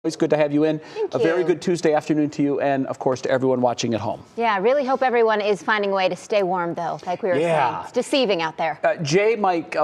Always good to have you in. Thank you. A very good Tuesday afternoon to you and, of course, to everyone watching at home. Yeah, I really hope everyone is finding a way to stay warm, though, like we were saying. It's deceiving out there. Jay, Mike,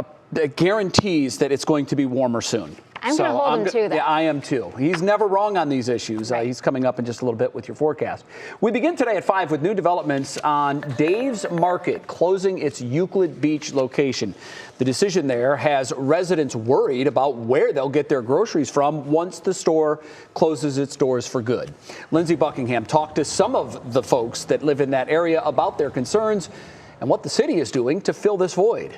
guarantees that it's going to be warmer soon. I'm going to hold him to that. Yeah, I am too. He's never wrong on these issues. Right. He's coming up in just a little bit with your forecast. We begin today at 5 with new developments on Dave's Market closing its Euclid Beach location. The decision there has residents worried about where they'll get their groceries from once the store closes its doors for good. Lindsay Buckingham talked to some of the folks that live in that area about their concerns and what the city is doing to fill this void.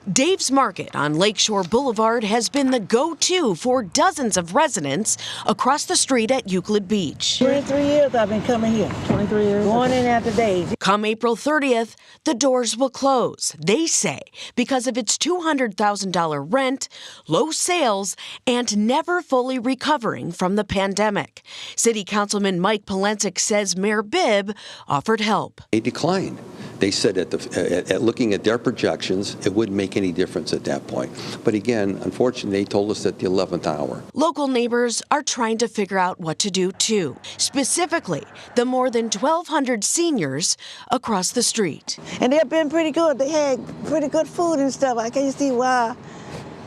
Dave's Market on Lakeshore Boulevard has been the go-to for dozens of residents across the street at Euclid Beach. 23 years I've been coming here. 23 years. Going in after Dave's. Come April 30th, the doors will close, they say, because of its $200,000 rent, low sales, and never fully recovering from the pandemic. City Councilman Mike Polensek says Mayor Bibb offered help. They declined. They said at looking at their projections, it wouldn't make any difference at that point. But again, unfortunately, they told us at the 11th hour. Local neighbors are trying to figure out what to do, too. Specifically, the more than 1,200 seniors across the street. And they've been pretty good. They had pretty good food and stuff. I can't see why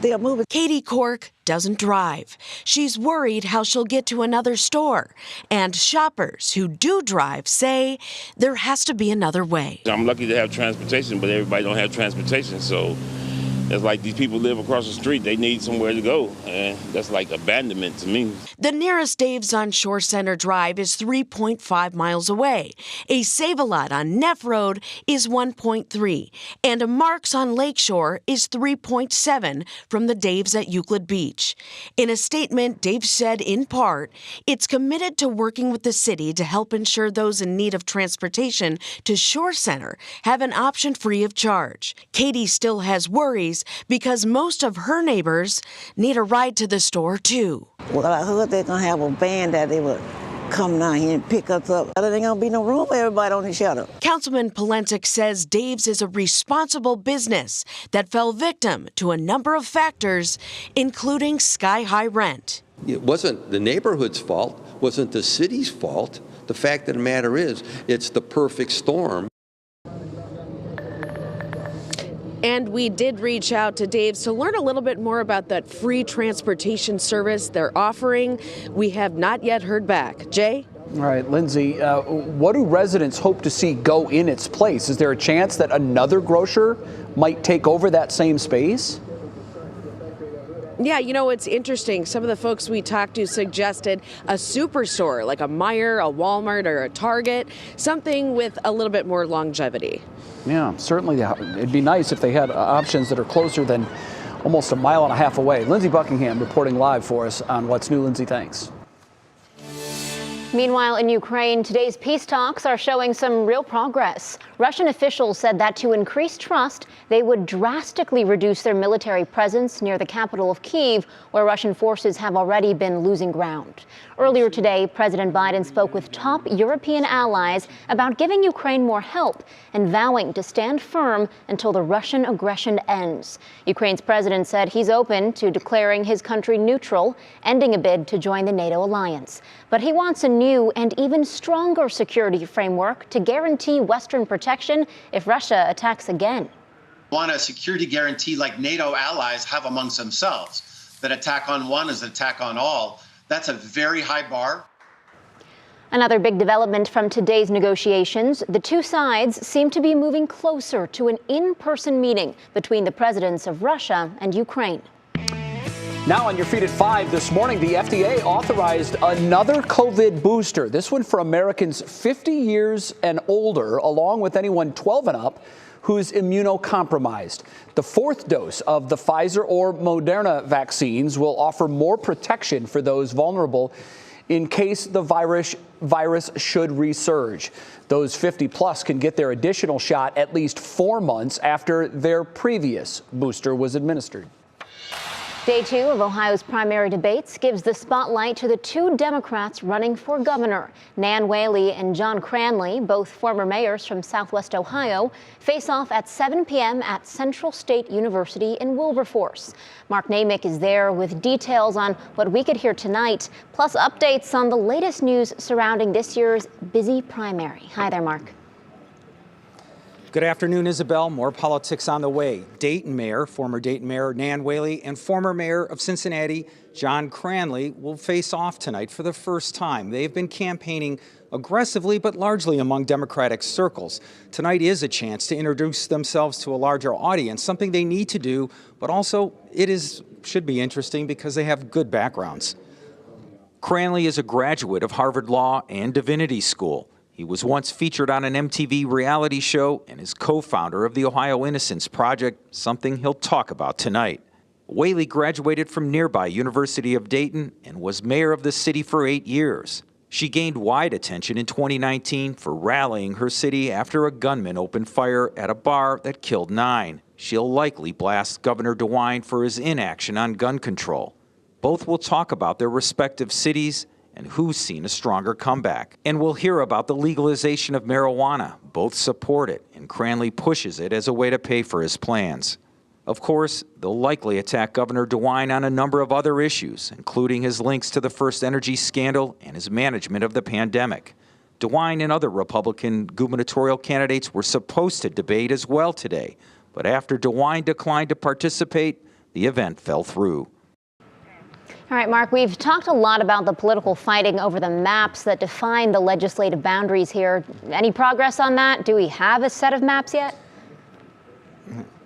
they're moving. Katie Cork doesn't drive. She's worried how she'll get to another store. And shoppers who do drive say there has to be another way. I'm lucky to have transportation, but everybody don't have transportation. So it's like these people live across the street. They need somewhere to go. And that's like abandonment to me. The nearest Dave's on Shore Center Drive is 3.5 miles away. A Save-A-Lot on Neff Road is 1.3. And a Mark's on Lakeshore is 3.7 from the Dave's at Euclid Beach. In a statement, Dave said, in part, it's committed to working with the city to help ensure those in need of transportation to Shore Center have an option free of charge. Katie still has worries because most of her neighbors need a ride to the store, too. Well, I heard they're going to have a van that they would come down here and pick us up. There ain't going to be no room for everybody on the shelter. Councilman Polensek says Dave's is a responsible business that fell victim to a number of factors, including sky-high rent. It wasn't the neighborhood's fault, wasn't the city's fault. The fact of the matter is, it's the perfect storm. And we did reach out to Dave's to learn a little bit more about that free transportation service they're offering. We have not yet heard back. Jay? All right, Lindsay, what do residents hope to see go in its place? Is there a chance that another grocer might take over that same space? Yeah, you know, it's interesting. Some of the folks we talked to suggested a superstore like a Meijer, a Walmart, or a Target, something with a little bit more longevity. Yeah, certainly. It'd be nice if they had options that are closer than almost a mile and a half away. Lindsay Buckingham reporting live for us on What's New. Lindsay, thanks. Meanwhile, in Ukraine, today's peace talks are showing some real progress. Russian officials said that to increase trust, they would drastically reduce their military presence near the capital of Kyiv, where Russian forces have already been losing ground. Earlier today, President Biden spoke with top European allies about giving Ukraine more help and vowing to stand firm until the Russian aggression ends. Ukraine's president said he's open to declaring his country neutral, ending a bid to join the NATO alliance. But he wants a new and even stronger security framework to guarantee Western protection if Russia attacks again. Want a security guarantee like NATO allies have amongst themselves. That attack on one is an attack on all. That's a very high bar. Another big development from today's negotiations, the two sides seem to be moving closer to an in-person meeting between the presidents of Russia and Ukraine. Now on your feed at 5 this morning, the FDA authorized another COVID booster. This one for Americans 50 years and older, along with anyone 12 and up who's immunocompromised. The fourth dose of the Pfizer or Moderna vaccines will offer more protection for those vulnerable in case the virus should resurge. Those 50 plus can get their additional shot at least 4 months after their previous booster was administered. Day 2 of Ohio's primary debates gives the spotlight to the two Democrats running for governor. Nan Whaley and John Cranley, both former mayors from Southwest Ohio, face off at 7 p.m. at Central State University in Wilberforce. Mark Namick is there with details on what we could hear tonight, plus updates on the latest news surrounding this year's busy primary. Hi there, Mark. Good afternoon, Isabel. More politics on the way. Former Dayton Mayor Nan Whaley and former Mayor of Cincinnati, John Cranley, will face off tonight for the first time. They've been campaigning aggressively, but largely among Democratic circles. Tonight is a chance to introduce themselves to a larger audience, something they need to do, but also should be interesting because they have good backgrounds. Cranley is a graduate of Harvard Law and Divinity School. He was once featured on an MTV reality show and is co-founder of the Ohio Innocence Project, something he'll talk about tonight. Whaley graduated from nearby University of Dayton and was mayor of the city for 8 years. She gained wide attention in 2019 for rallying her city after a gunman opened fire at a bar that killed 9. She'll likely blast Governor DeWine for his inaction on gun control. Both will talk about their respective cities and who's seen a stronger comeback. And we'll hear about the legalization of marijuana. Both support it, and Cranley pushes it as a way to pay for his plans. Of course, they'll likely attack Governor DeWine on a number of other issues, including his links to the First Energy scandal and his management of the pandemic. DeWine and other Republican gubernatorial candidates were supposed to debate as well today, but after DeWine declined to participate, the event fell through. All right, Mark, we've talked a lot about the political fighting over the maps that define the legislative boundaries here. Any progress on that? Do we have a set of maps yet?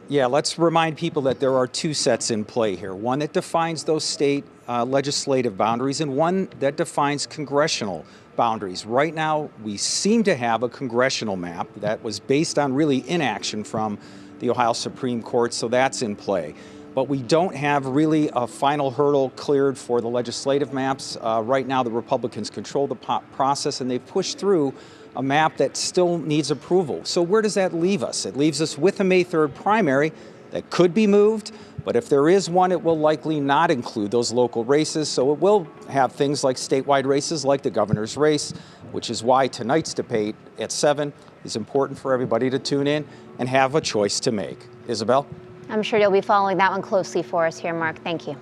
Yeah, let's remind people that there are two sets in play here. One that defines those state legislative boundaries and one that defines congressional boundaries. Right now, we seem to have a congressional map that was based on really inaction from the Ohio Supreme Court, so that's in play. But we don't have really a final hurdle cleared for the legislative maps. Right now, the Republicans control the process, and they've pushed through a map that still needs approval. So where does that leave us? It leaves us with a May 3rd primary that could be moved, but if there is one, it will likely not include those local races. So it will have things like statewide races like the governor's race, which is why tonight's debate at 7 is important for everybody to tune in and have a choice to make. Isabel? I'm sure you'll be following that one closely for us here, Mark. Thank you.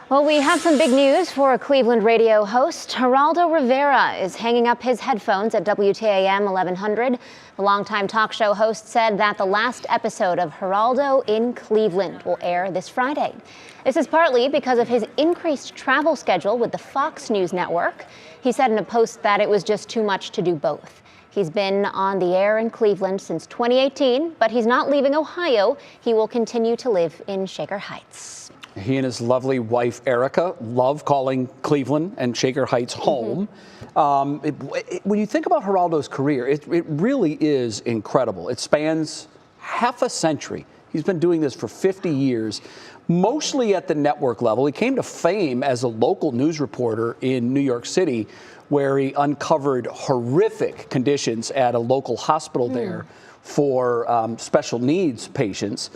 Well, we have some big news for a Cleveland radio host. Geraldo Rivera is hanging up his headphones at WTAM 1100. The longtime talk show host said that the last episode of Geraldo in Cleveland will air this Friday. This is partly because of his increased travel schedule with the Fox News network. He said in a post that it was just too much to do both. He's been on the air in Cleveland since 2018, but he's not leaving Ohio. He will continue to live in Shaker Heights. He and his lovely wife, Erica, love calling Cleveland and Shaker Heights home. When you think about Geraldo's career, it really is incredible. It spans half a century. He's been doing this for 50 years, mostly at the network level. He came to fame as a local news reporter in New York City, where he uncovered horrific conditions at a local hospital there for special needs patients.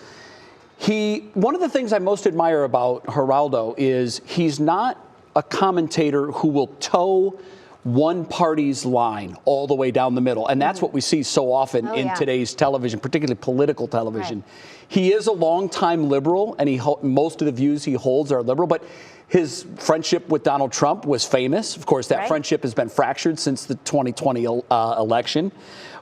One of the things I most admire about Geraldo is he's not a commentator who will toe one party's line all the way down the middle. And that's what we see so often in today's television, particularly political television. Right. He is a longtime liberal, and most of the views he holds are liberal, but his friendship with Donald Trump was famous. Of course, that friendship has been fractured since the 2020 election.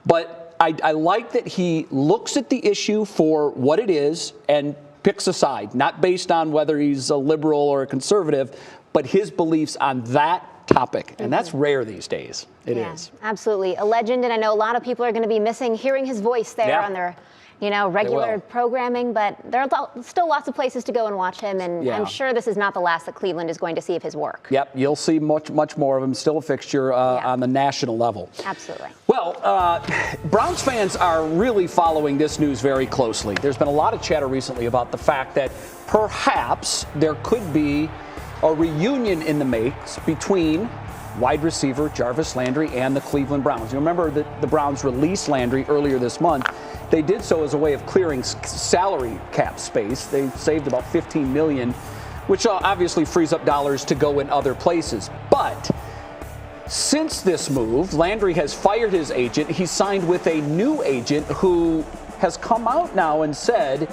But I like that he looks at the issue for what it is and picks a side, not based on whether he's a liberal or a conservative, but his beliefs on that topic. And that's rare these days. It is. Absolutely. A legend, and I know a lot of people are going to be missing hearing his voice there on their regular programming, but there are still lots of places to go and watch him, and I'm sure this is not the last that Cleveland is going to see of his work. Yep, you'll see much more of him, still a fixture on the national level. Absolutely. Well, Browns fans are really following this news very closely. There's been a lot of chatter recently about the fact that perhaps there could be a reunion in the makes between wide receiver Jarvis Landry and the Cleveland Browns. You remember that the Browns released Landry earlier this month. They did so as a way of clearing salary cap space. They saved about $15 million, which obviously frees up dollars to go in other places. But since this move, Landry has fired his agent. He's signed with a new agent who has come out now and said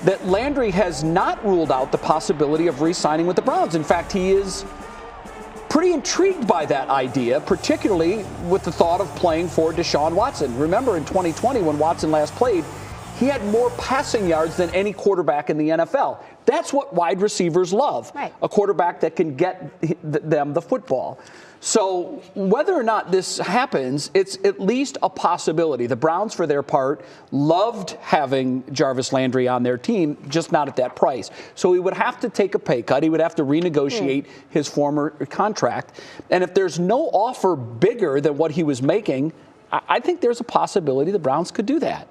that Landry has not ruled out the possibility of re-signing with the Browns. In fact, he is pretty intrigued by that idea, particularly with the thought of playing for Deshaun Watson. Remember, in 2020, when Watson last played, he had more passing yards than any quarterback in the NFL. That's what wide receivers love, right. A quarterback that can get them the football. So whether or not this happens, it's at least a possibility. The Browns, for their part, loved having Jarvis Landry on their team, just not at that price. So he would have to take a pay cut. He would have to renegotiate his former contract. And if there's no offer bigger than what he was making, I think there's a possibility the Browns could do that.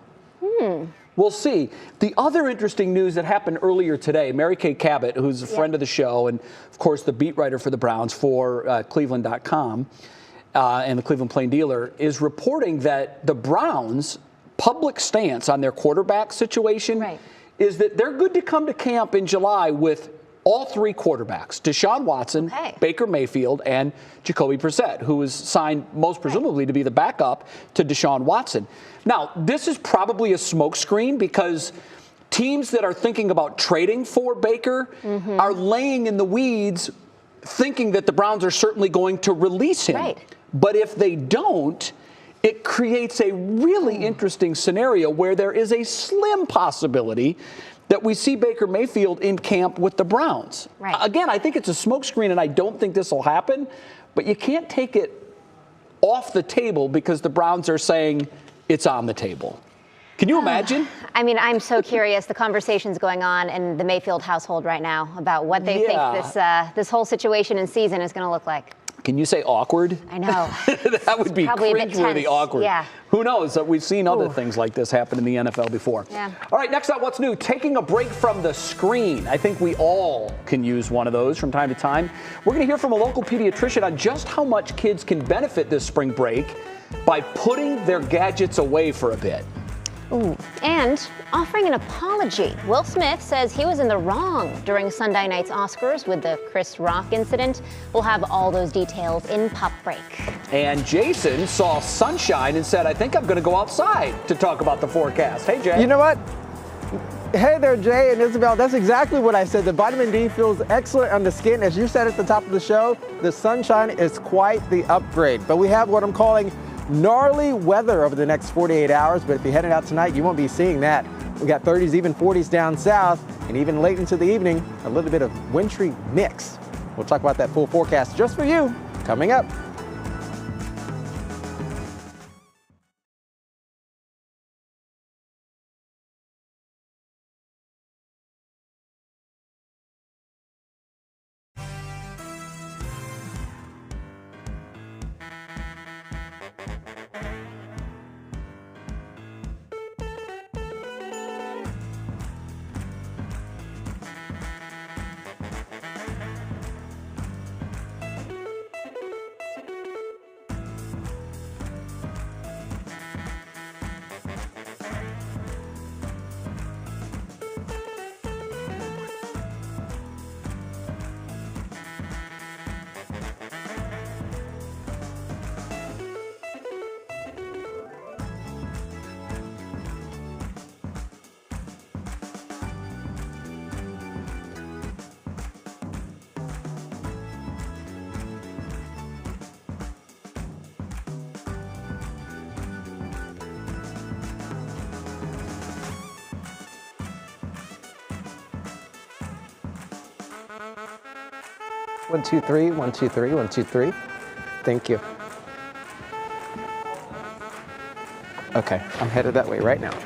We'll see. The other interesting news that happened earlier today, Mary Kay Cabot, who's a friend of the show and, of course, the beat writer for the Browns for Cleveland.com and the Cleveland Plain Dealer, is reporting that the Browns' public stance on their quarterback situation is that they're good to come to camp in July with all three quarterbacks, Deshaun Watson, Baker Mayfield, and Jacoby Brissett, who was signed most presumably to be the backup to Deshaun Watson. Now, this is probably a smokescreen because teams that are thinking about trading for Baker are laying in the weeds thinking that the Browns are certainly going to release him. But if they don't, it creates a really interesting scenario where there is a slim possibility that we see Baker Mayfield in camp with the Browns. Again, I think it's a smokescreen, and I don't think this will happen, but you can't take it off the table because the Browns are saying it's on the table. Can you imagine? I mean, I'm so curious. The conversation's going on in the Mayfield household right now about what they think this whole situation and season is going to look like. Can you say awkward? I know. That would be cringeworthy awkward. Yeah. Who knows? We've seen other things like this happen in the NFL before. All right, next up, what's new? Taking a break from the screen. I think we all can use one of those from time to time. We're going to hear from a local pediatrician on just how much kids can benefit this spring break by putting their gadgets away for a bit. And offering an apology. Will Smith says he was in the wrong during Sunday night's Oscars with the Chris Rock incident. We'll have all those details in Pop Break. And Jason saw sunshine and said, I think I'm going to go outside to talk about the forecast. Hey, Jay. You know what? Hey there, Jay and Isabel. That's exactly what I said. The vitamin D feels excellent on the skin. As you said at the top of the show, the sunshine is quite the upgrade. But we have what I'm calling gnarly weather over the next 48 hours, but if you're heading out tonight, you won't be seeing that. We got 30s, even 40s down south, and even late into the evening, a little bit of wintry mix. We'll talk about that full forecast just for you coming up. One, two, three, 1, 2, 3, 1, 2, 3. Thank you. Okay, I'm headed that way right now.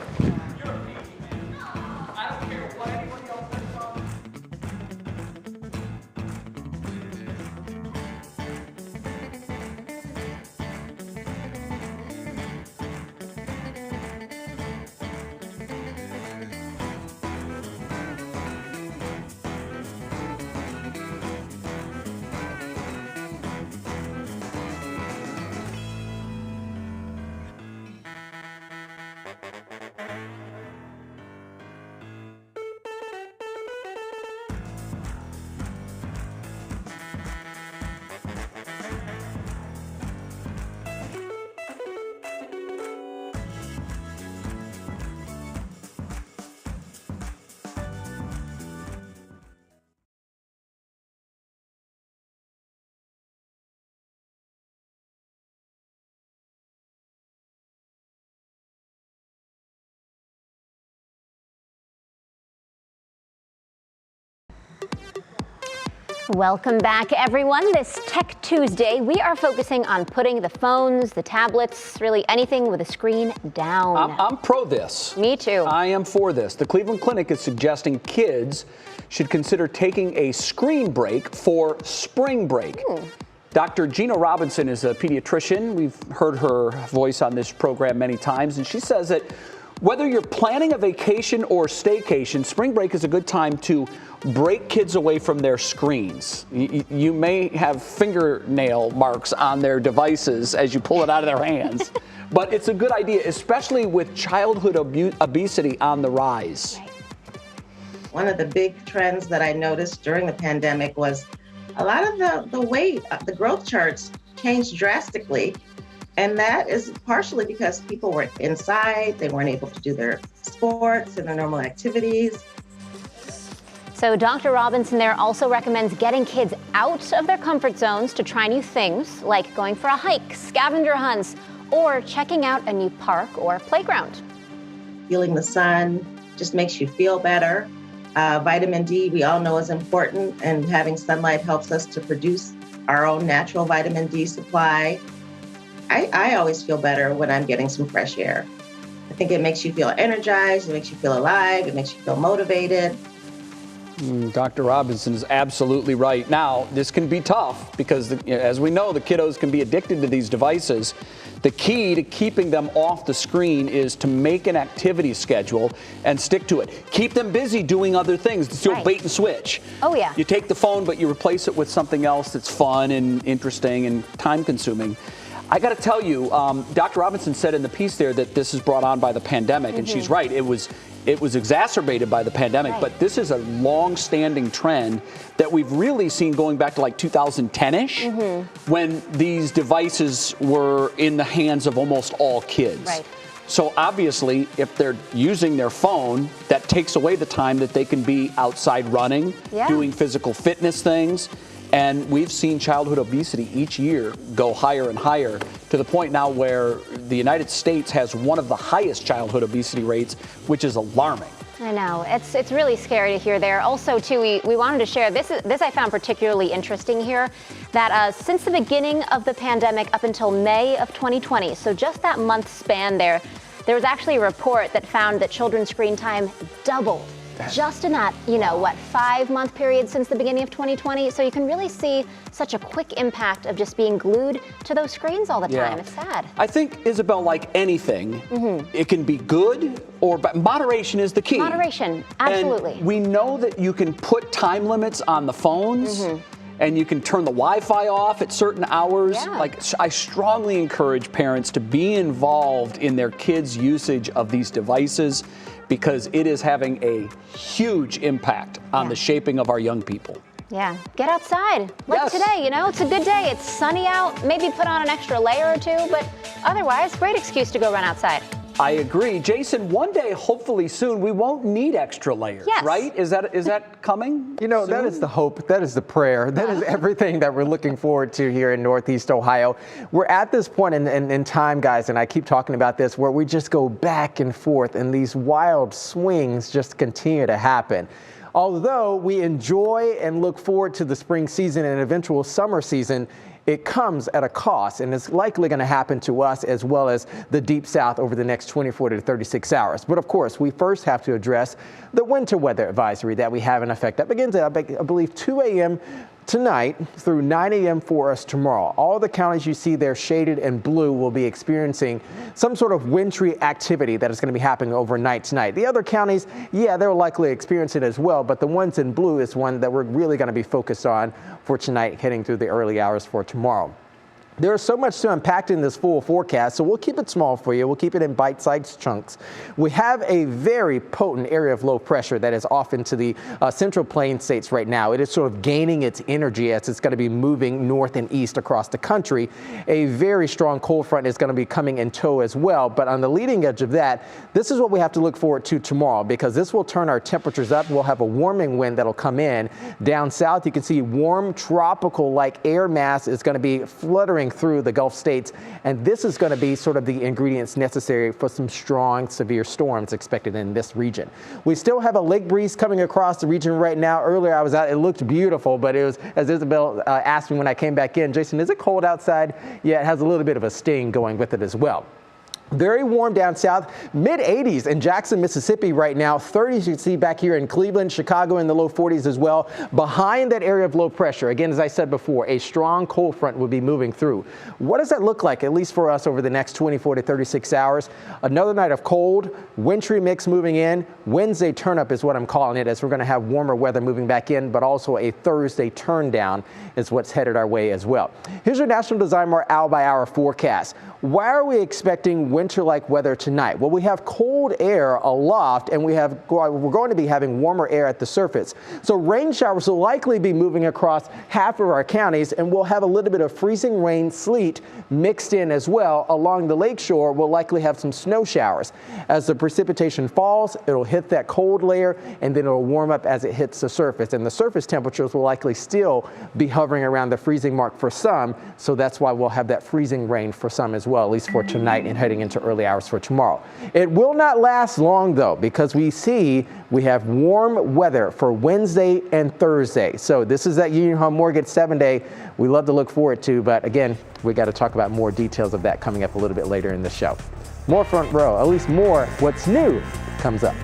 Welcome back, everyone. This Tech Tuesday, we are focusing on putting the phones, the tablets, really anything with a screen down. I'm pro this. Me too. I am for this. The Cleveland Clinic is suggesting kids should consider taking a screen break for spring break. Dr. Gina Robinson is a pediatrician. We've heard her voice on this program many times, and she says that whether you're planning a vacation or staycation, spring break is a good time to break kids away from their screens. You may have fingernail marks on their devices as you pull it out of their hands, but it's a good idea, especially with childhood obesity on the rise. One of the big trends that I noticed during the pandemic was a lot of the weight, the growth charts changed drastically. And that is partially because people were inside, they weren't able to do their sports and their normal activities. So Dr. Robinson there also recommends getting kids out of their comfort zones to try new things, like going for a hike, scavenger hunts, or checking out a new park or playground. Feeling the sun just makes you feel better. Vitamin D, we all know, is important, and having sunlight helps us to produce our own natural vitamin D supply. I always feel better when I'm getting some fresh air. I think it makes you feel energized, it makes you feel alive, it makes you feel motivated. Dr. Robinson is absolutely right. Now, this can be tough because, as we know, the kiddos can be addicted to these devices. The key to keeping them off the screen is to make an activity schedule and stick to it. Keep them busy doing other things. It's your bait and switch. Oh, yeah. You take the phone, but you replace it with something else that's fun and interesting and time-consuming. I got to tell you, Dr. Robinson said in the piece there that this is brought on by the pandemic, and she's right. It was exacerbated by the pandemic, but this is a long-standing trend that we've really seen going back to like 2010-ish, when these devices were in the hands of almost all kids. Right. So obviously, if they're using their phone, that takes away the time that they can be outside running, doing physical fitness things. And we've seen childhood obesity each year go higher and higher, to the point now where the United States has one of the highest childhood obesity rates, which is alarming. I know. It's really scary to hear there. Also, too, we wanted to share, this I found particularly interesting here, that since the beginning of the pandemic up until May of 2020, so just that month span there was actually a report that found that children's screen time doubled. Just in that, 5-month period since the beginning of 2020. So you can really see such a quick impact of just being glued to those screens all the time. It's sad. I think, Isabel, like anything, it can be good, but moderation is the key. Moderation, absolutely. And we know that you can put time limits on the phones. And you can turn the Wi-Fi off at certain hours. Like, I strongly encourage parents to be involved in their kids' usage of these devices, because it is having a huge impact on the shaping of our young people. Yeah, get outside. Like today, it's a good day. It's sunny out. Maybe put on an extra layer or two, but otherwise, great excuse to go run outside. I agree. Jason, one day, hopefully soon, we won't need extra layers, right? Is that coming soon? That is the hope. That is the prayer. That is everything that we're looking forward to here in Northeast Ohio. We're at this point in time, guys, and I keep talking about this, where we just go back and forth, and these wild swings just continue to happen. Although we enjoy and look forward to the spring season and eventual summer season, it comes at a cost, and it's likely going to happen to us as well as the Deep South over the next 24 to 36 hours. But of course, we first have to address the winter weather advisory that we have in effect. That begins at, I believe, 2 a.m. tonight through 9 a.m. for us tomorrow. All the counties you see there shaded in blue will be experiencing some sort of wintry activity that is going to be happening overnight tonight. The other counties, they'll likely experience it as well, but the ones in blue is one that we're really going to be focused on for tonight, heading through the early hours for tomorrow. There is so much to unpack in this full forecast, so we'll keep it small for you. We'll keep it in bite-sized chunks. We have a very potent area of low pressure that is off into the central plain states right now. It is sort of gaining its energy as it's going to be moving north and east across the country. A very strong cold front is going to be coming in tow as well, but on the leading edge of that, this is what we have to look forward to tomorrow, because this will turn our temperatures up. We'll have a warming wind that'll come in. Down south, you can see warm tropical-like air mass is going to be fluttering coming through the Gulf states, and this is going to be sort of the ingredients necessary for some strong, severe storms expected in this region. We still have a lake breeze coming across the region right now. Earlier I was out, it looked beautiful, but it was, as Isabel asked me when I came back in, Jason, is it cold outside? Yeah, it has a little bit of a sting going with it as well. Very warm down south, mid 80s in Jackson, Mississippi right now. 30s you can see back here in Cleveland, Chicago in the low 40s as well. Behind that area of low pressure, again, as I said before, a strong cold front will be moving through. What does that look like, at least for us over the next 24 to 36 hours? Another night of cold, wintry mix moving in. Wednesday turn up is what I'm calling it, as we're going to have warmer weather moving back in, but also a Thursday turn down is what's headed our way as well. Here's your National Design Mart hour by hour forecast. Why are we expecting winter-like weather tonight? Well, we have cold air aloft, and we're going to be having warmer air at the surface. So rain showers will likely be moving across half of our counties, and we'll have a little bit of freezing rain, sleet mixed in as well. Along the lakeshore, we'll likely have some snow showers. As the precipitation falls, it'll hit that cold layer, and then it'll warm up as it hits the surface. And the surface temperatures will likely still be hovering around the freezing mark for some, so that's why we'll have that freezing rain for some as well, at least for tonight and heading into early hours for tomorrow. It will not last long though, because we have warm weather for Wednesday and Thursday. So this is that Union Home Mortgage 7-day we love to look forward to, but again, we got to talk about more details of that coming up a little bit later in the show. More front row, at least more what's new comes up.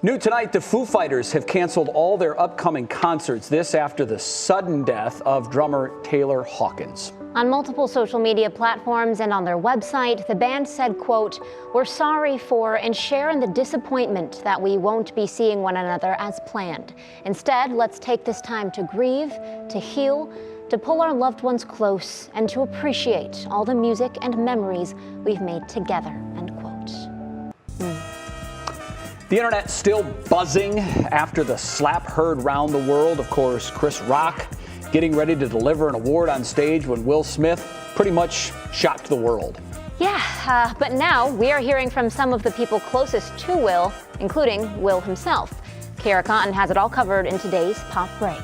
New tonight, the Foo Fighters have canceled all their upcoming concerts. This after the sudden death of drummer Taylor Hawkins. On multiple social media platforms and on their website, the band said, quote, "We're sorry for and share in the disappointment that we won't be seeing one another as planned. Instead, let's take this time to grieve, to heal, to pull our loved ones close, and to appreciate all the music and memories we've made together," end quote. The internet still buzzing after the slap heard round the world. Of course, Chris Rock getting ready to deliver an award on stage when Will Smith pretty much shocked the world. Yeah, but now we are hearing from some of the people closest to Will, including Will himself. Kara Cotton has it all covered in today's Pop Break.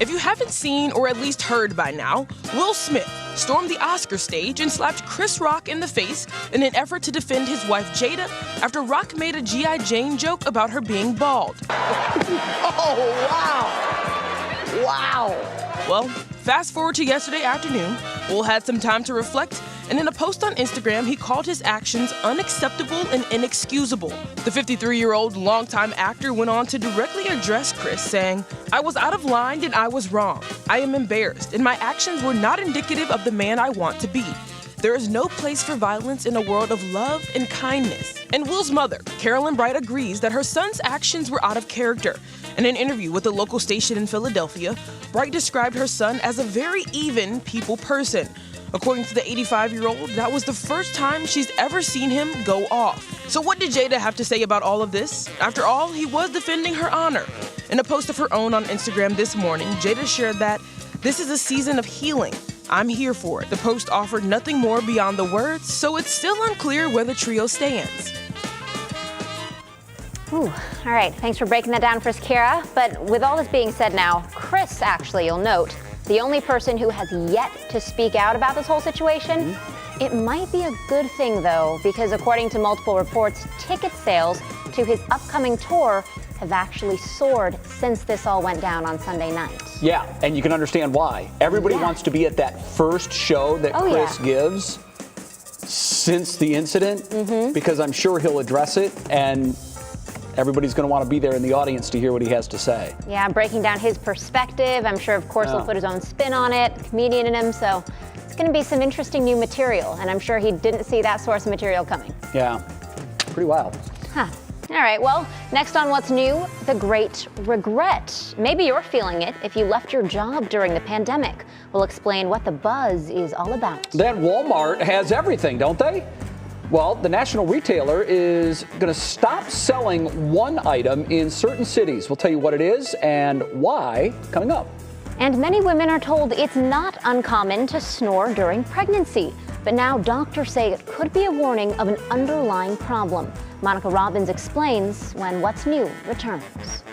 If you haven't seen or at least heard by now, Will Smith stormed the Oscar stage and slapped Chris Rock in the face in an effort to defend his wife Jada after Rock made a G.I. Jane joke about her being bald. Oh, wow. Wow. Well, fast forward to yesterday afternoon, Will had some time to reflect, and in a post on Instagram, he called his actions unacceptable and inexcusable. The 53-year-old longtime actor went on to directly address Chris, saying, "I was out of line and I was wrong. I am embarrassed, and my actions were not indicative of the man I want to be. There is no place for violence in a world of love and kindness." And Will's mother, Carolyn Bright, agrees that her son's actions were out of character. In an interview with a local station in Philadelphia, Bright described her son as a very even people person. According to the 85-year-old, that was the first time she's ever seen him go off. So what did Jada have to say about all of this? After all, he was defending her honor. In a post of her own on Instagram this morning, Jada shared that, "This is a season of healing. I'm here for it." The post offered nothing more beyond the words, so it's still unclear where the trio stands. Ooh, all right, thanks for breaking that down for us, Kara. But with all this being said now, Chris, actually, you'll note, the only person who has yet to speak out about this whole situation. It might be a good thing, though, because according to multiple reports, ticket sales to his upcoming tour have actually soared since this all went down on Sunday night. Yeah, and you can understand why. Everybody wants to be at that first show that Chris gives since the incident, because I'm sure he'll address it, and everybody's going to want to be there in the audience to hear what he has to say. Yeah, breaking down his perspective. I'm sure, of course, he'll put his own spin on it, comedian in him, so it's going to be some interesting new material, and I'm sure he didn't see that source of material coming. Yeah, pretty wild. Huh. All right, well, next on What's New, the great regret. Maybe you're feeling it if you left your job during the pandemic. We'll explain what the buzz is all about. That Walmart has everything, don't they? Well, the national retailer is going to stop selling one item in certain cities. We'll tell you what it is and why coming up. And many women are told it's not uncommon to snore during pregnancy. But now doctors say it could be a warning of an underlying problem. Monica Robbins explains when What's New returns.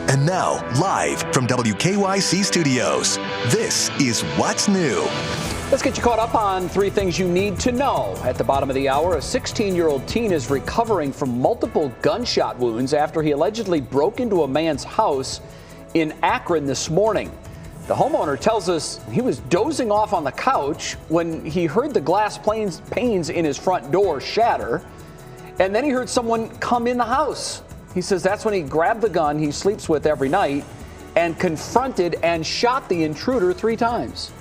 And now, live from WKYC Studios, this is What's New. Let's get you caught up on 3 things you need to know. At the bottom of the hour, a 16-year-old teen is recovering from multiple gunshot wounds after he allegedly broke into a man's house in Akron this morning. The homeowner tells us he was dozing off on the couch when he heard the glass panes in his front door shatter, and then he heard someone come in the house. He says that's when he grabbed the gun he sleeps with every night and confronted and shot the intruder 3 times.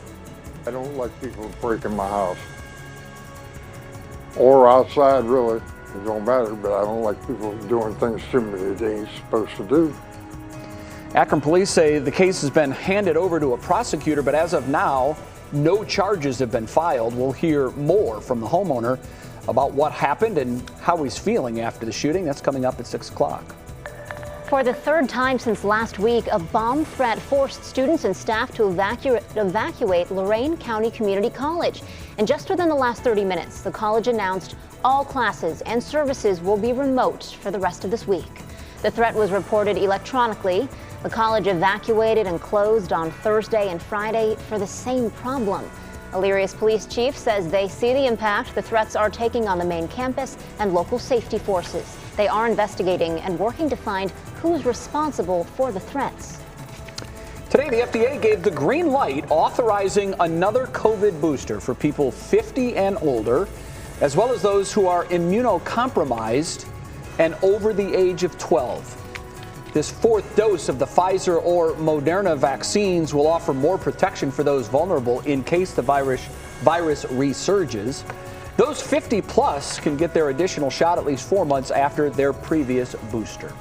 I don't like people breaking my house. Or outside, really. It don't matter, but I don't like people doing things to me that they ain't supposed to do. Akron police say the case has been handed over to a prosecutor, but as of now, no charges have been filed. We'll hear more from the homeowner about what happened and how he's feeling after the shooting. That's coming up at 6 o'clock. For the 3rd time since last week, a bomb threat forced students and staff to evacuate Lorain County Community College. And just within the last 30 minutes, the college announced all classes and services will be remote for the rest of this week. The threat was reported electronically. The college evacuated and closed on Thursday and Friday for the same problem. Illyria's police chief says they see the impact the threats are taking on the main campus and local safety forces. They are investigating and working to find who's responsible for the threats. Today, the FDA gave the green light authorizing another COVID booster for people 50 and older, as well as those who are immunocompromised and over the age of 12. This 4th dose of the Pfizer or Moderna vaccines will offer more protection for those vulnerable in case the virus resurges. Those 50 plus can get their additional shot at least 4 months after their previous booster.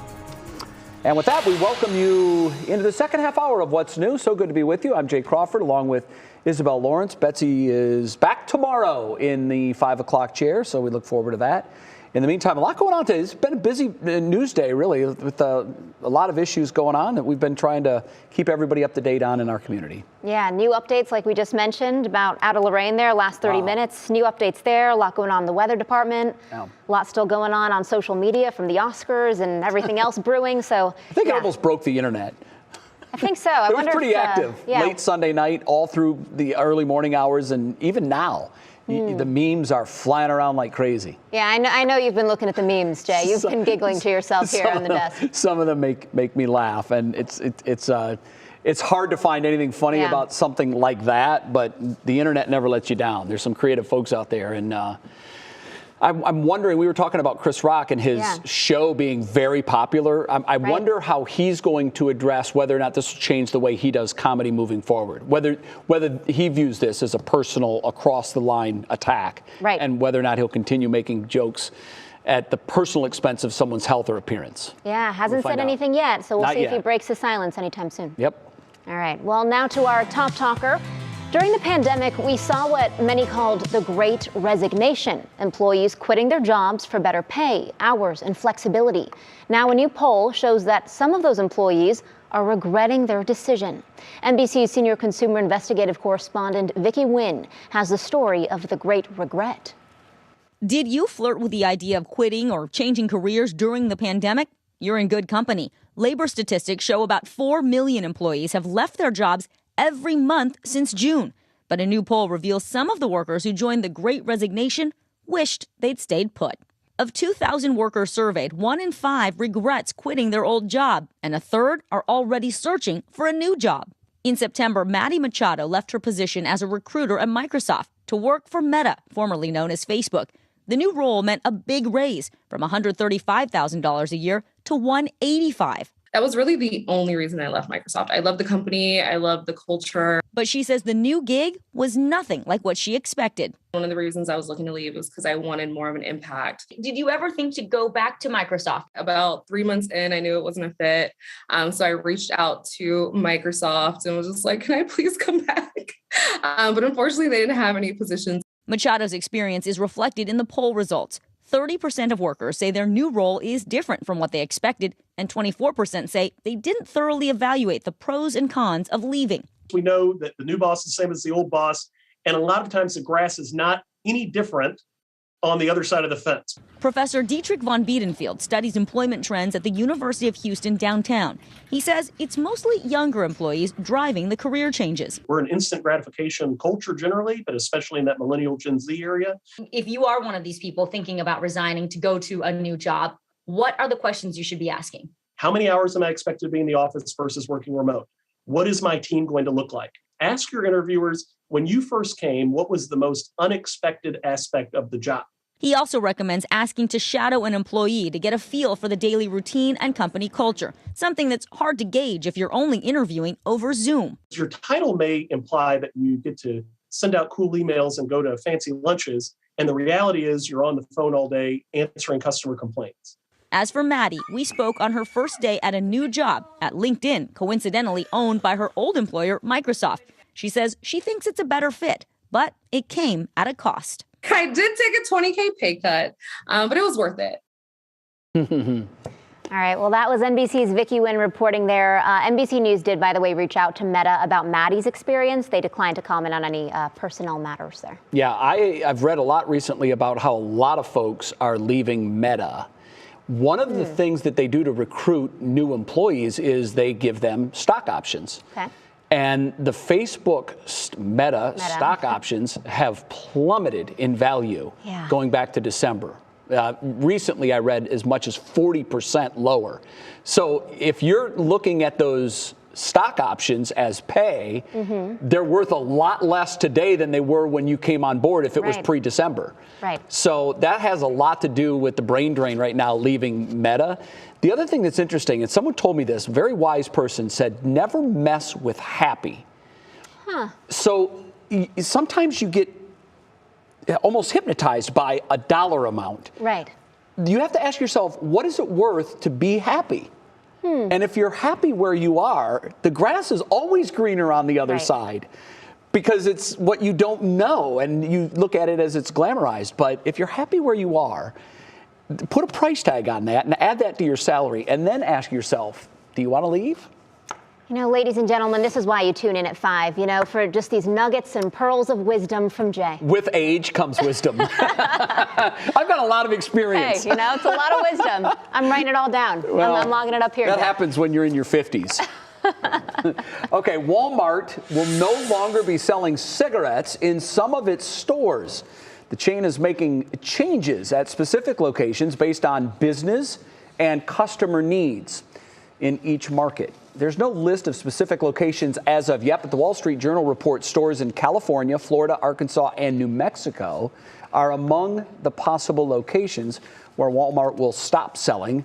And with that, we welcome you into the second half hour of What's New. So good to be with you. I'm Jay Crawford along with Isabel Lawrence. Betsy is back tomorrow in the 5 o'clock chair, so we look forward to that. In the meantime, a lot going on today. It's been a busy news day, really, with a lot of issues going on that we've been trying to keep everybody up to date on in our community. Yeah, new updates like we just mentioned about out of Lorain there, last 30 minutes. New updates there, a lot going on in the weather department. A lot still going on social media from the Oscars and everything else brewing. So I think it almost broke the internet. I think so. It was pretty active late Sunday night, all through the early morning hours, and even now. The memes are flying around like crazy. Yeah, I know you've been looking at the memes, Jay. You've been giggling to yourself here on the desk. Some of them make me laugh, and it's hard to find anything funny about something like that. But the internet never lets you down. There's some creative folks out there, and I'm wondering. We were talking about Chris Rock and his show being very popular. I wonder how he's going to address whether or not this will change the way he does comedy moving forward. Whether he views this as a personal, across the line attack, and whether or not he'll continue making jokes at the personal expense of someone's health or appearance. Yeah, hasn't said anything yet, so we'll see if he breaks his silence anytime soon. Yep. All right. Well, now to our top talker. During the pandemic, we saw what many called the Great Resignation, employees quitting their jobs for better pay, hours, and flexibility. Now, a new poll shows that some of those employees are regretting their decision. NBC's senior consumer investigative correspondent Vicki Nguyen has the story of the Great Regret. Did you flirt with the idea of quitting or changing careers during the pandemic? You're in good company. Labor statistics show about 4 million employees have left their jobs every month since June. But a new poll reveals some of the workers who joined the Great Resignation wished they'd stayed put. Of 2,000 workers surveyed, 1 in 5 regrets quitting their old job, and a third are already searching for a new job. In September, Maddie Machado left her position as a recruiter at Microsoft to work for Meta, formerly known as Facebook. The new role meant a big raise from $135,000 a year to $185,000. That was really the only reason I left Microsoft. I love the company. I love the culture. But she says the new gig was nothing like what she expected. One of the reasons I was looking to leave was because I wanted more of an impact. Did you ever think to go back to Microsoft? About 3 months in, I knew it wasn't a fit. So I reached out to Microsoft and was just like, can I please come back? But unfortunately, they didn't have any positions. Machado's experience is reflected in the poll results. 30% of workers say their new role is different from what they expected, and 24% say they didn't thoroughly evaluate the pros and cons of leaving. We know that the new boss is the same as the old boss, and a lot of times the grass is not any different on the other side of the fence. Professor Dietrich von Biedenfeld studies employment trends at the University of Houston downtown. He says it's mostly younger employees driving the career changes. We're an instant gratification culture generally, but especially in that millennial Gen Z area. If you are one of these people thinking about resigning to go to a new job, what are the questions you should be asking? How many hours am I expected to be in the office versus working remote? What is my team going to look like? Ask your interviewers, when you first came, what was the most unexpected aspect of the job? He also recommends asking to shadow an employee to get a feel for the daily routine and company culture, something that's hard to gauge if you're only interviewing over Zoom. Your title may imply that you get to send out cool emails and go to fancy lunches, and the reality is you're on the phone all day answering customer complaints. As for Maddie, we spoke on her first day at a new job at LinkedIn, coincidentally owned by her old employer, Microsoft. She says she thinks it's a better fit, but it came at a cost. I did take a $20K pay cut, but it was worth it. All right, well, that was NBC's Vicky Nguyen reporting there. NBC News did, by the way, reach out to Meta about Maddie's experience. They declined to comment on any personnel matters there. Yeah, I've read a lot recently about how a lot of folks are leaving Meta. One of the things that they do to recruit new employees is they give them stock options. Okay. And the Facebook Meta stock options have plummeted in value going back to December. Recently, I read as much as 40% lower. So if you're looking at those stock options as pay, they're worth a lot less today than they were when you came on board if it was pre-December. Right. So that has a lot to do with the brain drain right now leaving Meta. The other thing that's interesting, and someone told me this, a very wise person said, never mess with happy. So sometimes you get almost hypnotized by a dollar amount. Right. You have to ask yourself, what is it worth to be happy? And if you're happy where you are, the grass is always greener on the other side because it's what you don't know and you look at it as it's glamorized. But if you're happy where you are, put a price tag on that and add that to your salary and then ask yourself, do you want to leave? You know, ladies and gentlemen, this is why you tune in at 5, you know, for just these nuggets and pearls of wisdom from Jay. With age comes wisdom. I've got a lot of experience. Hey, you know, it's a lot of wisdom. I'm writing it all down. Well, I'm logging it up here. That happens when you're in your 50s. Okay, Walmart will no longer be selling cigarettes in some of its stores. The chain is making changes at specific locations based on business and customer needs in each market. There's no list of specific locations as of yet, but the Wall Street Journal reports stores in California, Florida, Arkansas, and New Mexico are among the possible locations where Walmart will stop selling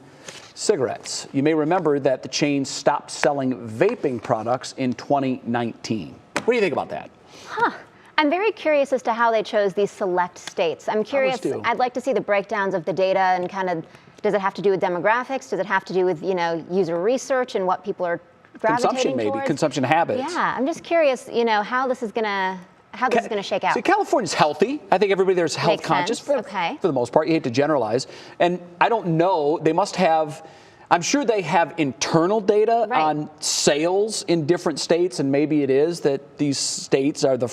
cigarettes. You may remember that the chain stopped selling vaping products in 2019. What do you think about that? I'm very curious as to how they chose these select states. I'm curious. I'd like to see the breakdowns of the data and kind of, does it have to do with demographics? Does it have to do with, you know, user research and what people are gravitating towards? Consumption habits. Yeah, I'm just curious, you know, how this is gonna shake out. See, California's healthy. I think everybody there's health conscious for the most part. You hate to generalize. And I don't know, they must have, I'm sure they have internal data on sales in different states, and maybe it is that these states are the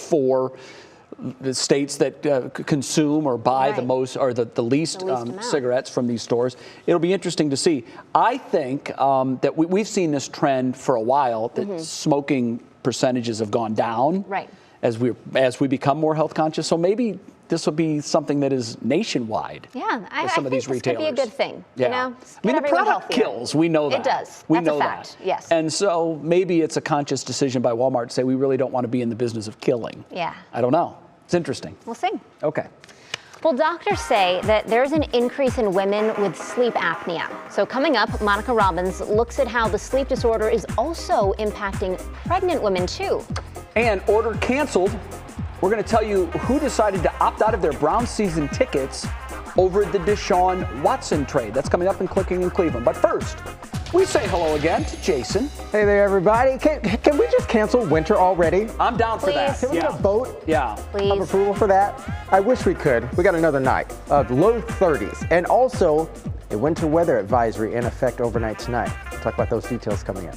states that consume or buy the most or the least cigarettes from these stores. It'll be interesting to see. I think that we've seen this trend for a while, that smoking percentages have gone down as we become more health conscious. So maybe this will be something that is nationwide. Yeah, I some of these think this retailers. could be a good thing. Yeah. You know, I mean, the product kills. We know that. It does. We That's know a fact. that. Yes. And so maybe it's a conscious decision by Walmart to say we really don't want to be in the business of killing. Yeah. I don't know. It's interesting. We'll see. Okay. Well, doctors say that there's an increase in women with sleep apnea. So coming up, Monica Robbins looks at how the sleep disorder is also impacting pregnant women too. And order canceled. We're going to tell you who decided to opt out of their Browns season tickets over the Deshaun Watson trade. That's coming up in Clicking in Cleveland. But first, we say hello again to Jason. Hey there, everybody. Can we just cancel winter already? I'm down for that. Can we get a vote of Please. approval for that? I wish we could. We got another night of low 30s. And also, a winter weather advisory in effect overnight tonight. We'll talk about those details coming up.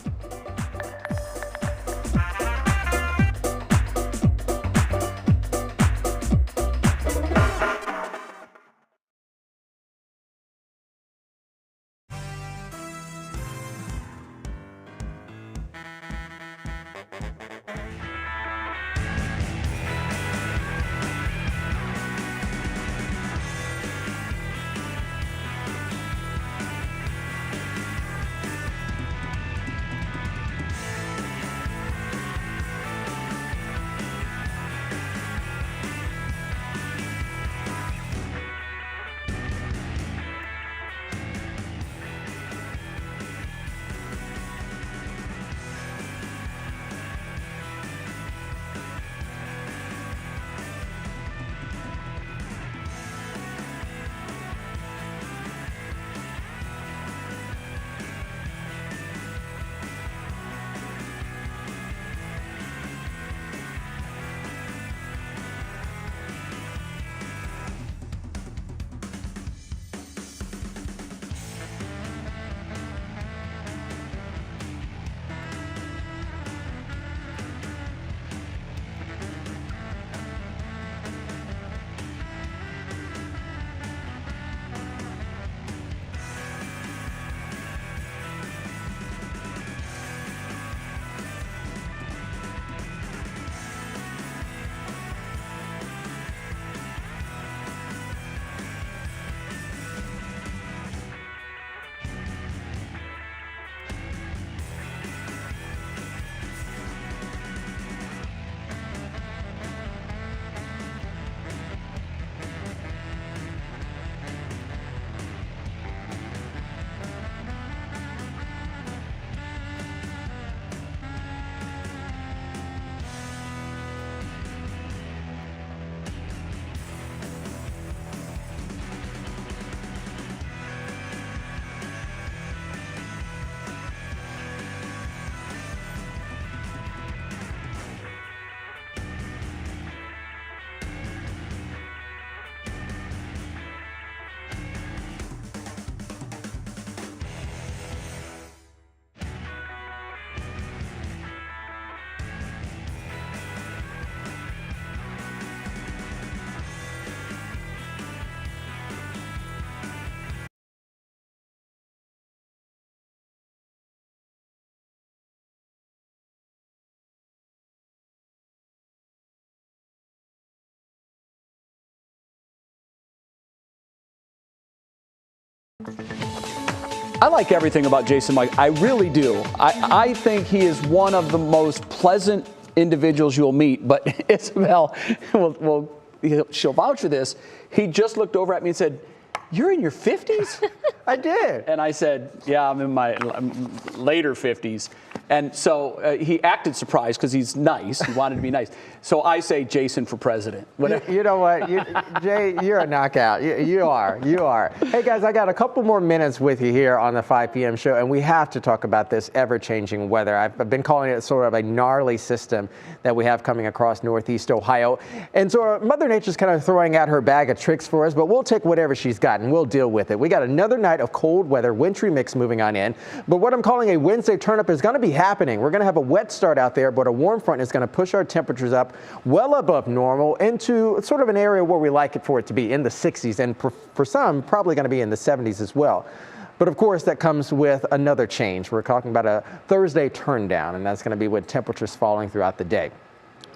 I like everything about Jason Mike. I really do. I think he is one of the most pleasant individuals you'll meet. But Isabel, she'll vouch for this. He just looked over at me and said, "You're in your 50s?" I did. And I said, "Yeah, I'm in my later 50s." And so he acted surprised because he's nice. He wanted to be nice. So I say Jason for president. You know what, Jay, you're a knockout. You are. Hey, guys, I got a couple more minutes with you here on the 5 p.m. show, and we have to talk about this ever-changing weather. I've been calling it sort of a gnarly system that we have coming across Northeast Ohio. And so Mother Nature's kind of throwing out her bag of tricks for us, but we'll take whatever she's got and we'll deal with it. We got another night of cold weather, wintry mix moving on in. But what I'm calling a Wednesday turn-up is going to be happening. We're going to have a wet start out there, but a warm front is going to push our temperatures up well above normal into sort of an area where we like it for it to be in the 60s, and for some probably going to be in the 70s as well. But of course that comes with another change. We're talking about a Thursday turn down, and that's going to be with temperatures falling throughout the day.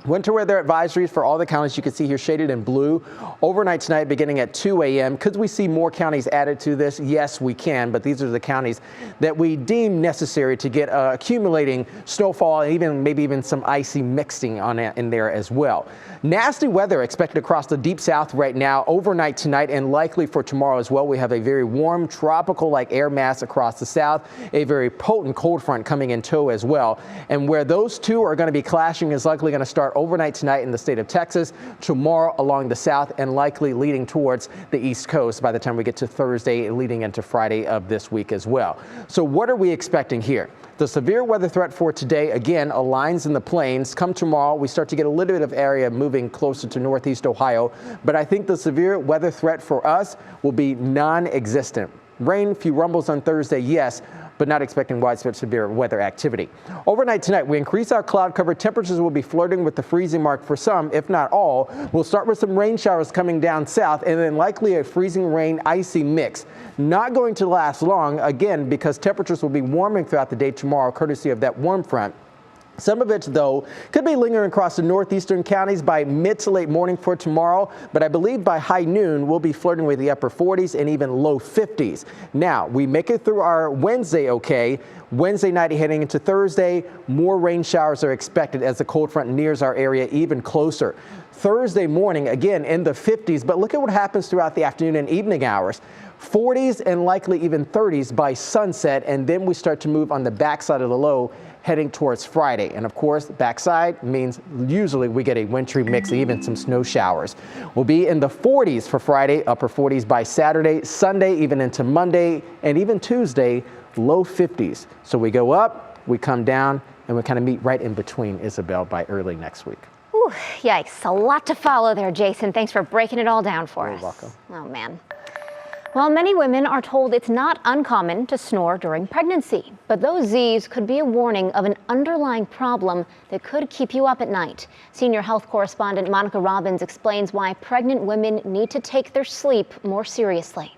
Winter weather advisories for all the counties you can see here shaded in blue. Overnight tonight beginning at 2 a.m. Could we see more counties added to this? Yes, we can, but these are the counties that we deem necessary to get accumulating snowfall and maybe even some icy mixing in there as well. Nasty weather expected across the deep south right now, overnight tonight and likely for tomorrow as well. We have a very warm tropical-like air mass across the south, a very potent cold front coming in tow as well. And where those two are going to be clashing is likely going to start overnight tonight in the state of Texas, tomorrow along the south, and likely leading towards the East Coast by the time we get to Thursday, leading into Friday of this week as well. So what are we expecting here? The severe weather threat for today, again, aligns in the plains. Come tomorrow, we start to get a little bit of area moving closer to Northeast Ohio, but I think the severe weather threat for us will be non-existent. Rain, few rumbles on Thursday, yes, but not expecting widespread severe weather activity. Overnight tonight, we increase our cloud cover. Temperatures will be flirting with the freezing mark for some, if not all. We'll start with some rain showers coming down south and then likely a freezing rain, icy mix. Not going to last long, again, because temperatures will be warming throughout the day tomorrow, courtesy of that warm front. Some of it, though, could be lingering across the northeastern counties by mid to late morning for tomorrow, but I believe by high noon, we'll be flirting with the upper 40s and even low 50s. Now, we make it through our Wednesday okay. Wednesday night heading into Thursday, more rain showers are expected as the cold front nears our area even closer. Thursday morning, again, in the 50s, but look at what happens throughout the afternoon and evening hours. 40s and likely even 30s by sunset, and then we start to move on the backside of the low heading towards Friday. And of course, backside means usually we get a wintry mix, even some snow showers. We'll be in the 40s for Friday, upper 40s by Saturday, Sunday, even into Monday, and even Tuesday, low 50s. So we go up, we come down, and we kind of meet right in between, Isabel, by early next week. Whew, yikes, a lot to follow there, Jason. Thanks for breaking it all down for us. You're welcome. Oh, man. Well, many women are told it's not uncommon to snore during pregnancy, but those Z's could be a warning of an underlying problem that could keep you up at night. Senior health correspondent Monica Robbins explains why pregnant women need to take their sleep more seriously.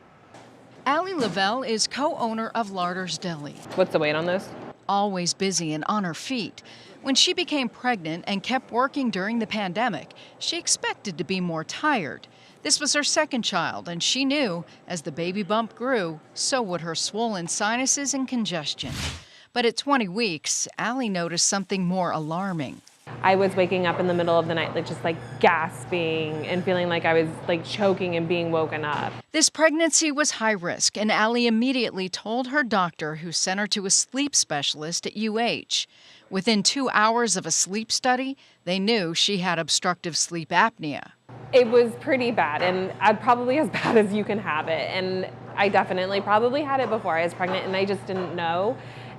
Allie Lavelle is co-owner of Larders Deli. What's the weight on this? Always busy and on her feet. When she became pregnant and kept working during the pandemic, she expected to be more tired. This was her second child, and she knew as the baby bump grew, so would her swollen sinuses and congestion. But at 20 weeks, Allie noticed something more alarming. I was waking up in the middle of the night, just gasping and feeling like I was choking and being woken up. This pregnancy was high risk, and Allie immediately told her doctor, who sent her to a sleep specialist at UH. Within 2 hours of a sleep study, they knew she had obstructive sleep apnea. It was pretty bad, and probably as bad as you can have it. And I definitely probably had it before I was pregnant, and I just didn't know.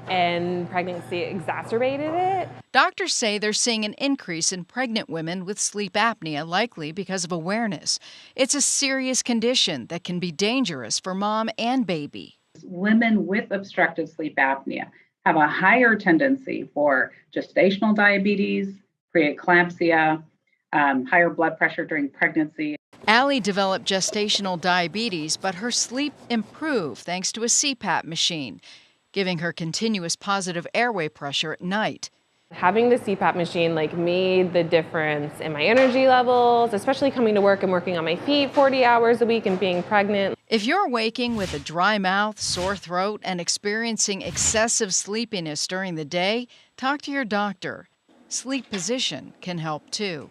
And pregnancy exacerbated it. Doctors say they're seeing an increase in pregnant women with sleep apnea, likely because of awareness. It's a serious condition that can be dangerous for mom and baby. Women with obstructive sleep apnea have a higher tendency for gestational diabetes, preeclampsia, higher blood pressure during pregnancy. Allie developed gestational diabetes, but her sleep improved thanks to a CPAP machine, giving her continuous positive airway pressure at night. Having the CPAP machine made the difference in my energy levels, especially coming to work and working on my feet 40 hours a week and being pregnant. If you're waking with a dry mouth, sore throat, and experiencing excessive sleepiness during the day, talk to your doctor. Sleep position can help too.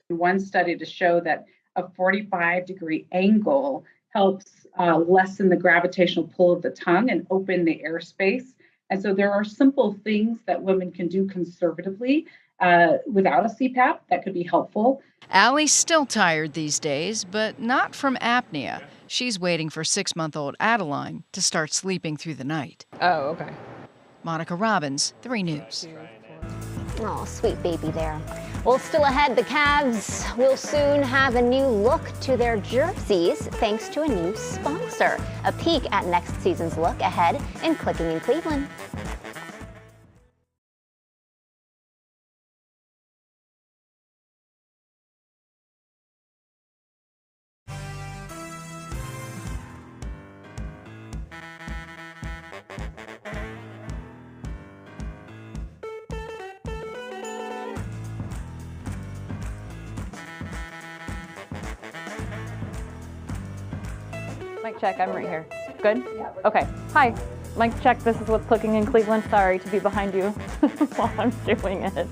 One study to show that a 45-degree angle helps lessen the gravitational pull of the tongue and open the airspace. And so there are simple things that women can do conservatively without a CPAP that could be helpful. Allie's still tired these days, but not from apnea. She's waiting for 6-month-old Adeline to start sleeping through the night. Oh, okay. Monica Robbins, 3 News. Oh, sweet baby there. Well, still ahead, the Cavs will soon have a new look to their jerseys thanks to a new sponsor. A peek at next season's look ahead in Clicking in Cleveland. Mic check, I'm right here. Good? Okay. Hi. Mic check, this is what's cooking in Cleveland. Sorry to be behind you while I'm doing it.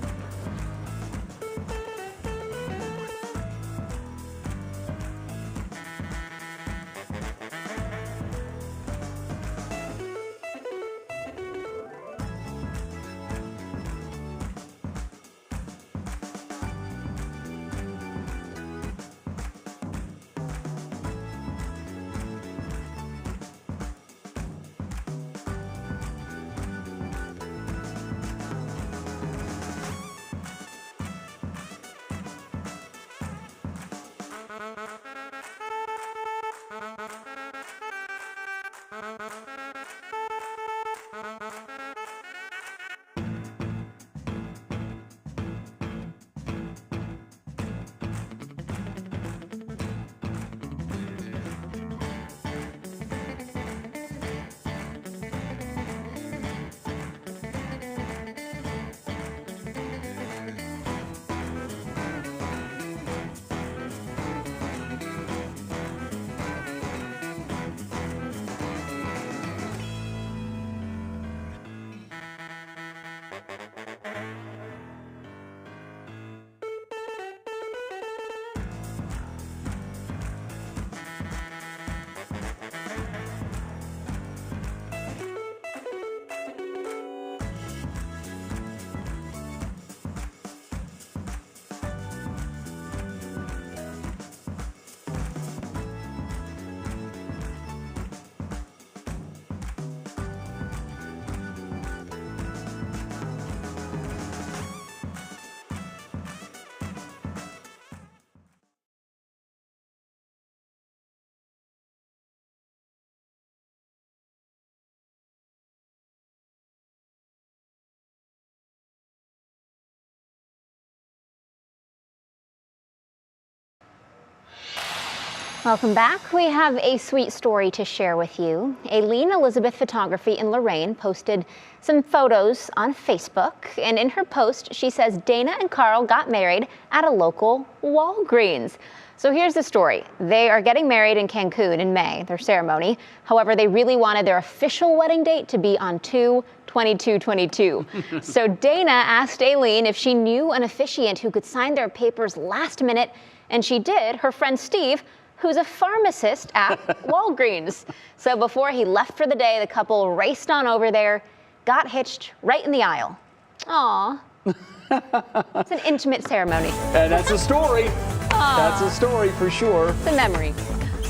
Welcome back. We have a sweet story to share with you. Aileen Elizabeth Photography in Lorain posted some photos on Facebook, and in her post, she says Dana and Carl got married at a local Walgreens. So here's the story. They are getting married in Cancun in May, their ceremony. However, they really wanted their official wedding date to be on 2/22/22. So Dana asked Aileen if she knew an officiant who could sign their papers last minute, and she did. Her friend Steve, who's a pharmacist at Walgreens. So before he left for the day, the couple raced on over there, got hitched right in the aisle. Aw. It's an intimate ceremony. And that's a story. Aww. That's a story for sure. It's a memory.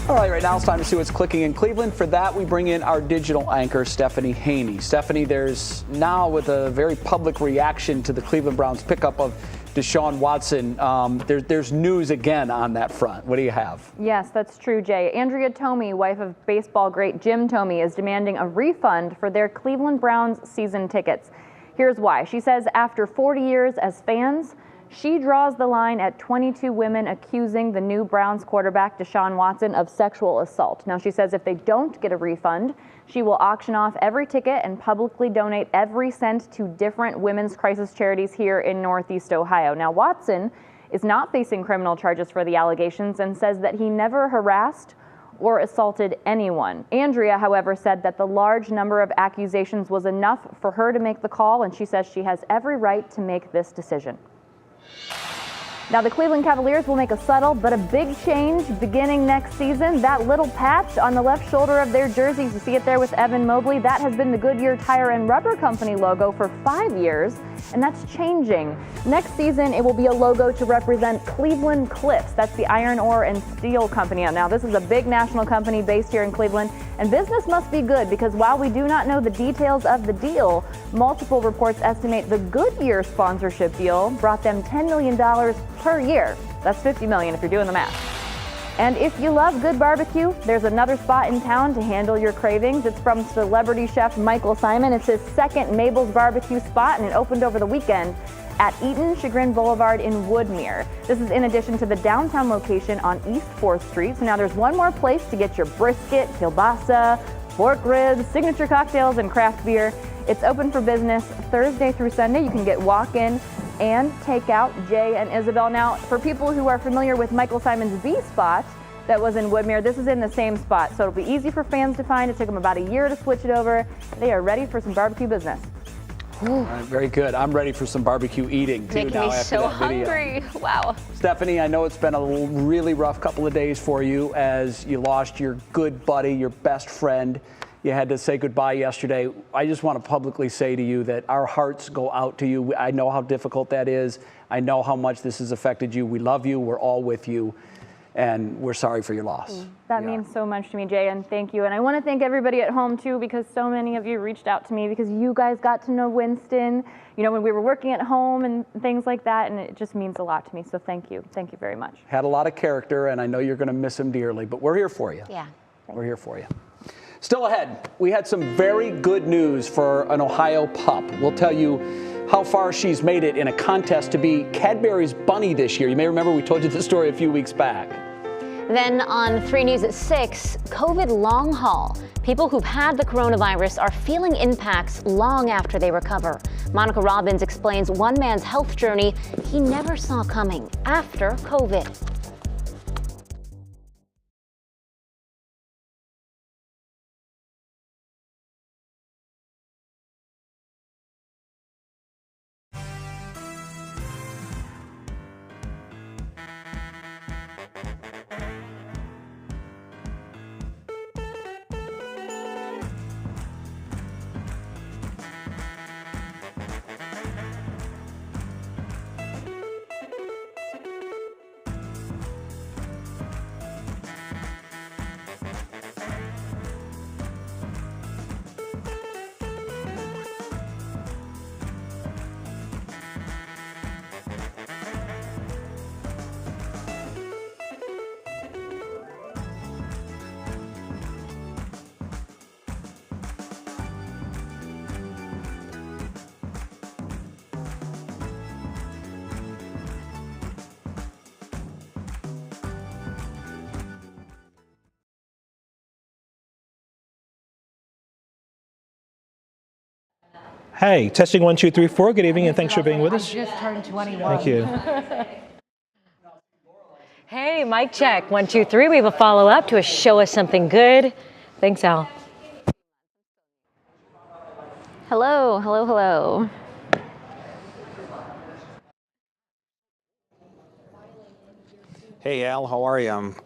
All right now it's time to see what's clicking in Cleveland. For that, we bring in our digital anchor, Stephanie Haney. Stephanie, there's now, with a very public reaction to the Cleveland Browns pickup of Deshaun Watson, there's news again on that front. What do you have? Yes, that's true, Jay. Andrea Tomey, wife of baseball great Jim Tomey, is demanding a refund for their Cleveland Browns season tickets. Here's why. She says after 40 years as fans, she draws the line at 22 women accusing the new Browns quarterback Deshaun Watson of sexual assault. Now, she says if they don't get a refund, she will auction off every ticket and publicly donate every cent to different women's crisis charities here in Northeast Ohio. Now, Watson is not facing criminal charges for the allegations and says that he never harassed or assaulted anyone. Andrea, however, said that the large number of accusations was enough for her to make the call, and she says she has every right to make this decision. Now, the Cleveland Cavaliers will make a subtle but a big change beginning next season. That little patch on the left shoulder of their jerseys, you see it there with Evan Mobley, that has been the Goodyear Tire and Rubber Company logo for 5 years, and that's changing. Next season, it will be a logo to represent Cleveland Cliffs. That's the iron ore and steel company. Now, this is a big national company based here in Cleveland, and business must be good because while we do not know the details of the deal, multiple reports estimate the Goodyear sponsorship deal brought them $10 million per year. That's $50 million if you're doing the math. And if you love good barbecue, there's another spot in town to handle your cravings. It's from celebrity chef Michael Simon. It's his second Mabel's Barbecue spot, and it opened over the weekend at Eaton Chagrin Boulevard in Woodmere. This is in addition to the downtown location on East 4th Street. So now there's one more place to get your brisket, kielbasa, pork ribs, signature cocktails, and craft beer. It's open for business Thursday through Sunday. You can get walk-in and take out. Jay and Isabel. Now, for people who are familiar with Michael Simon's B spot that was in Woodmere, this is in the same spot. So it'll be easy for fans to find. It took them about a year to switch it over. They are ready for some barbecue business. All right, very good. I'm ready for some barbecue eating too. Making now me after so that video. hungry. Wow. Stephanie, I know it's been a really rough couple of days for you as you lost your good buddy, your best friend. You had to say goodbye yesterday. I just want to publicly say to you that our hearts go out to you. I know how difficult that is. I know how much this has affected you. We love you. We're all with you. And we're sorry for your loss. That means so much to me, Jay, and thank you. And I want to thank everybody at home, too, because so many of you reached out to me because you guys got to know Winston, you know, when we were working at home and things like that, and it just means a lot to me. So thank you. Thank you very much. Had a lot of character, and I know you're going to miss him dearly, but we're here for you. Yeah. We're here for you. Still ahead, we had some very good news for an Ohio pup. We'll tell you how far she's made it in a contest to be Cadbury's bunny this year. You may remember we told you this story a few weeks back. Then on 3 News at 6, COVID long haul. People who've had the coronavirus are feeling impacts long after they recover. Monica Robbins explains one man's health journey he never saw coming after COVID. Hey, testing 1, 2, 3, 4. Good evening, and thanks for being with us. I just turned 21. Thank you. Hey, mic check. 1, 2, 3. We have a follow up to a show us something good. Thanks, Al. Hello, hello, hello. Hey, Al, how are you? I'm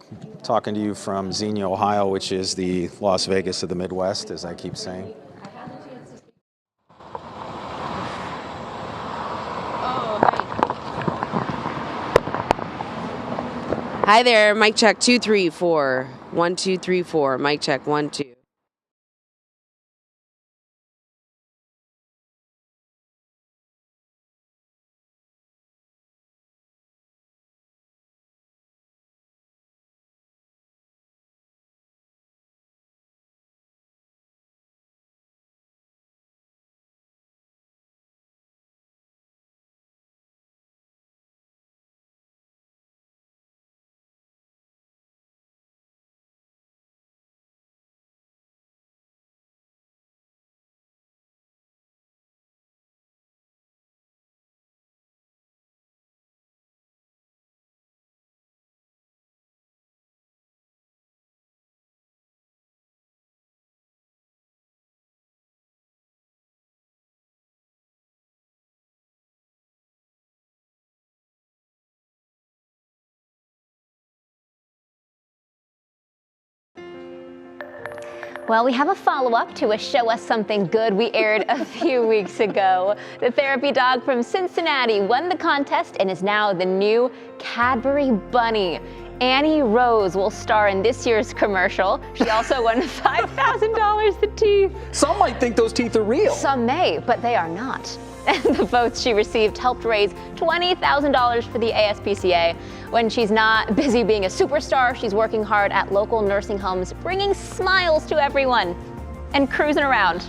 talking to you from Xenia, Ohio, which is the Las Vegas of the Midwest, as I keep saying. Hi there, mic check 2, 3, 4. 1, 2, 3, 4. Mic check 1, 2. Well, we have a follow-up to a Show Us Something Good we aired a few weeks ago. The therapy dog from Cincinnati won the contest and is now the new Cadbury Bunny. Annie Rose will star in this year's commercial. She also won $5,000 in teeth. Some might think those teeth are real. Some may, but they are not. And the votes she received helped raise $20,000 for the ASPCA. When she's not busy being a superstar, she's working hard at local nursing homes, bringing smiles to everyone and cruising around.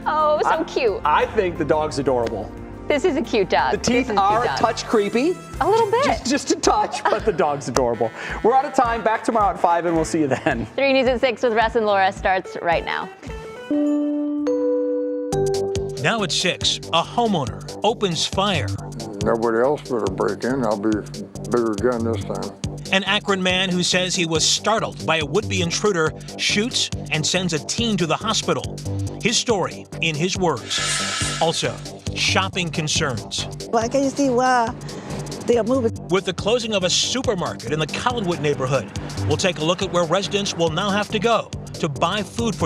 Oh, so cute. I think the dog's adorable. This is a cute dog. The teeth are a touch creepy. A little bit. Just a touch, but the dog's adorable. We're out of time. Back tomorrow at 5, and we'll see you then. 3 News at 6 with Russ and Laura starts right now. Now at 6, a homeowner opens fire. Nobody else better break in. I'll be bigger gun this time. An Akron man who says he was startled by a would-be intruder shoots and sends a teen to the hospital. His story in his words. Also, shopping concerns. Why can't you see why they are moving? With the closing of a supermarket in the Collinwood neighborhood, we'll take a look at where residents will now have to go to buy food for